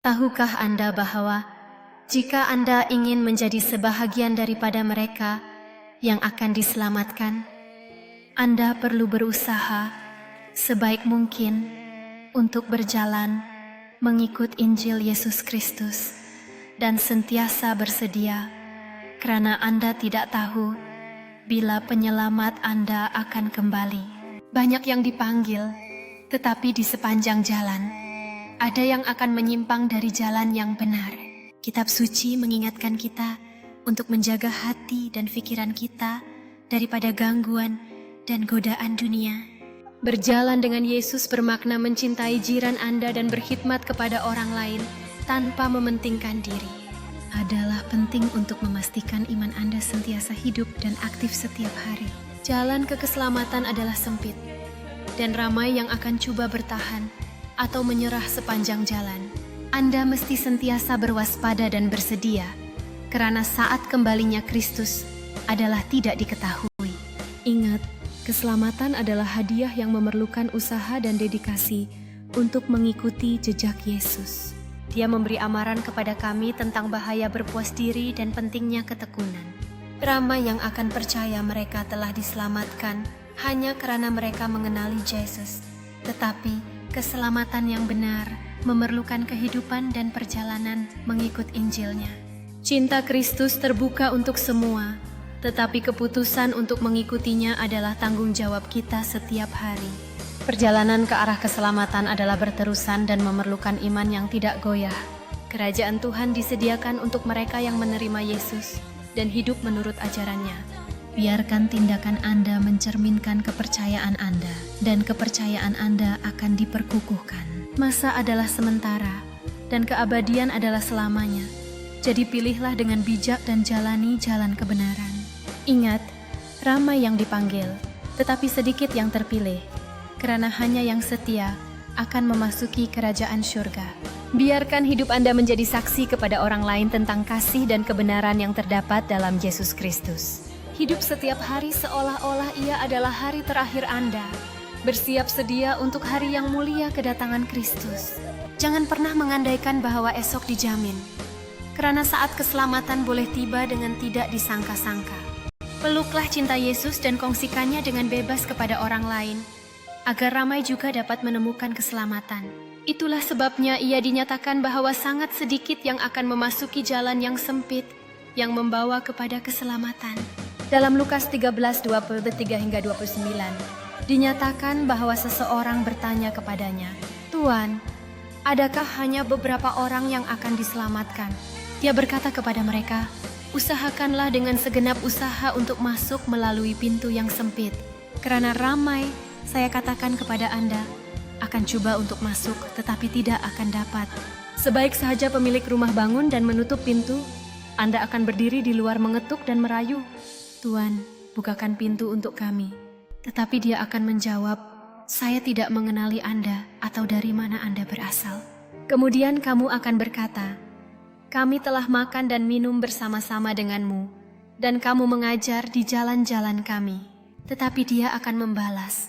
Tahukah Anda bahwa jika Anda ingin menjadi sebahagian daripada mereka yang akan diselamatkan, Anda perlu berusaha sebaik mungkin untuk berjalan mengikut Injil Yesus Kristus dan sentiasa bersedia, karena Anda tidak tahu bila penyelamat Anda akan kembali. Banyak yang dipanggil, tetapi di sepanjang jalan ada yang akan menyimpang dari jalan yang benar. Kitab suci mengingatkan kita untuk menjaga hati dan pikiran kita daripada gangguan dan godaan dunia. Berjalan dengan Yesus bermakna mencintai jiran Anda dan berkhidmat kepada orang lain tanpa mementingkan diri. Adalah penting untuk memastikan iman Anda sentiasa hidup dan aktif setiap hari. Jalan ke keselamatan adalah sempit, dan ramai yang akan coba bertahan atau menyerah sepanjang jalan. Anda mesti sentiasa berwaspada dan bersedia, karena saat kembalinya Kristus adalah tidak diketahui. Ingat, keselamatan adalah hadiah yang memerlukan usaha dan dedikasi untuk mengikuti jejak Yesus. Dia memberi amaran kepada kami tentang bahaya berpuas diri dan pentingnya ketekunan. Ramai yang akan percaya mereka telah diselamatkan hanya karena mereka mengenali Yesus, tetapi keselamatan yang benar memerlukan kehidupan dan perjalanan mengikut Injilnya. Cinta Kristus terbuka untuk semua, tetapi keputusan untuk mengikutinya adalah tanggung jawab kita setiap hari. Perjalanan ke arah keselamatan adalah berterusan dan memerlukan iman yang tidak goyah. Kerajaan Tuhan disediakan untuk mereka yang menerima Yesus dan hidup menurut ajarannya. Biarkan tindakan Anda mencerminkan kepercayaan Anda, dan kepercayaan Anda akan diperkukuhkan. Masa adalah sementara, dan keabadian adalah selamanya. Jadi pilihlah dengan bijak dan jalani jalan kebenaran. Ingat, ramai yang dipanggil, tetapi sedikit yang terpilih, karena hanya yang setia akan memasuki kerajaan surga. Biarkan hidup Anda menjadi saksi kepada orang lain tentang kasih dan kebenaran yang terdapat dalam Yesus Kristus. Hidup setiap hari seolah-olah ia adalah hari terakhir Anda. Bersiap sedia untuk hari yang mulia kedatangan Kristus. Jangan pernah mengandaikan bahwa esok dijamin, karena saat keselamatan boleh tiba dengan tidak disangka-sangka. Peluklah cinta Yesus dan kongsikannya dengan bebas kepada orang lain, agar ramai juga dapat menemukan keselamatan. Itulah sebabnya ia dinyatakan bahwa sangat sedikit yang akan memasuki jalan yang sempit, yang membawa kepada keselamatan. Dalam Lukas 13:23-29, dinyatakan bahwa seseorang bertanya kepadanya, "Tuan, adakah hanya beberapa orang yang akan diselamatkan?" Dia berkata kepada mereka, "Usahakanlah dengan segenap usaha untuk masuk melalui pintu yang sempit, karena ramai, saya katakan kepada Anda, akan coba untuk masuk tetapi tidak akan dapat. Sebaik saja pemilik rumah bangun dan menutup pintu, Anda akan berdiri di luar mengetuk dan merayu, 'Tuan, bukakan pintu untuk kami.' Tetapi dia akan menjawab, 'Saya tidak mengenali Anda atau dari mana Anda berasal.' Kemudian kamu akan berkata, 'Kami telah makan dan minum bersama-sama denganmu, dan kamu mengajar di jalan-jalan kami.' Tetapi dia akan membalas,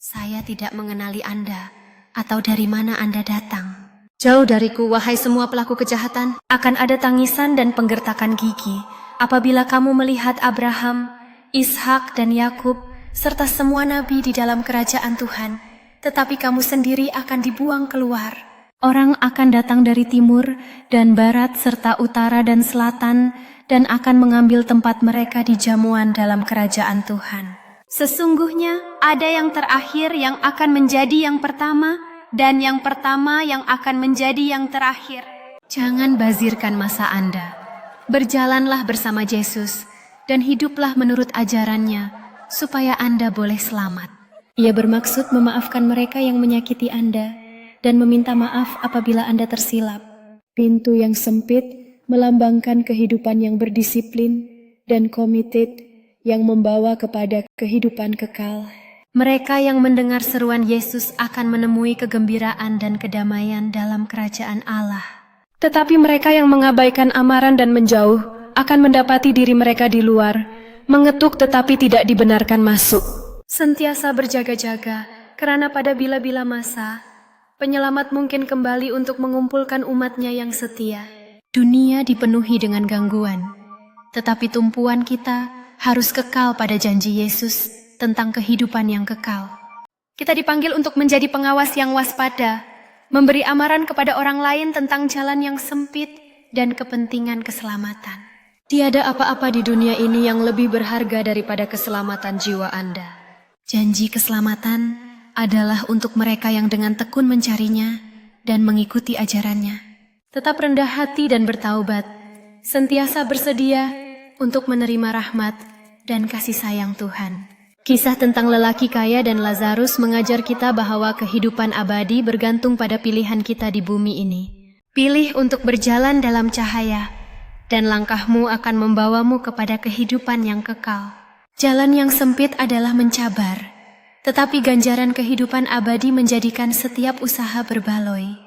'Saya tidak mengenali Anda atau dari mana Anda datang.' Jauh dariku, wahai semua pelaku kejahatan, akan ada tangisan dan penggertakan gigi apabila kamu melihat Abraham, Ishak dan Yakub serta semua nabi di dalam kerajaan Tuhan, tetapi kamu sendiri akan dibuang keluar. Orang akan datang dari timur dan barat serta utara dan selatan dan akan mengambil tempat mereka di jamuan dalam kerajaan Tuhan. Sesungguhnya ada yang terakhir yang akan menjadi yang pertama, dan yang pertama yang akan menjadi yang terakhir." Jangan bazirkan masa Anda. Berjalanlah bersama Yesus dan hiduplah menurut ajarannya, supaya Anda boleh selamat. Ia bermaksud memaafkan mereka yang menyakiti Anda dan meminta maaf apabila Anda tersilap. Pintu yang sempit melambangkan kehidupan yang berdisiplin dan komited yang membawa kepada kehidupan kekal. Mereka yang mendengar seruan Yesus akan menemui kegembiraan dan kedamaian dalam kerajaan Allah. Tetapi mereka yang mengabaikan amaran dan menjauh akan mendapati diri mereka di luar, mengetuk tetapi tidak dibenarkan masuk. Sentiasa berjaga-jaga, karena pada bila-bila masa Penyelamat mungkin kembali untuk mengumpulkan umatnya yang setia. Dunia dipenuhi dengan gangguan, tetapi tumpuan kita harus kekal pada janji Yesus tentang kehidupan yang kekal. Kita dipanggil untuk menjadi pengawas yang waspada, memberi amaran kepada orang lain tentang jalan yang sempit dan kepentingan keselamatan. Tiada apa-apa di dunia ini yang lebih berharga daripada keselamatan jiwa Anda. Janji keselamatan adalah untuk mereka yang dengan tekun mencarinya dan mengikuti ajarannya. Tetap rendah hati dan bertaubat, sentiasa bersedia untuk menerima rahmat dan kasih sayang Tuhan. Kisah tentang lelaki kaya dan Lazarus mengajar kita bahwa kehidupan abadi bergantung pada pilihan kita di bumi ini. Pilih untuk berjalan dalam cahaya, dan langkahmu akan membawamu kepada kehidupan yang kekal. Jalan yang sempit adalah mencabar, tetapi ganjaran kehidupan abadi menjadikan setiap usaha berbaloi.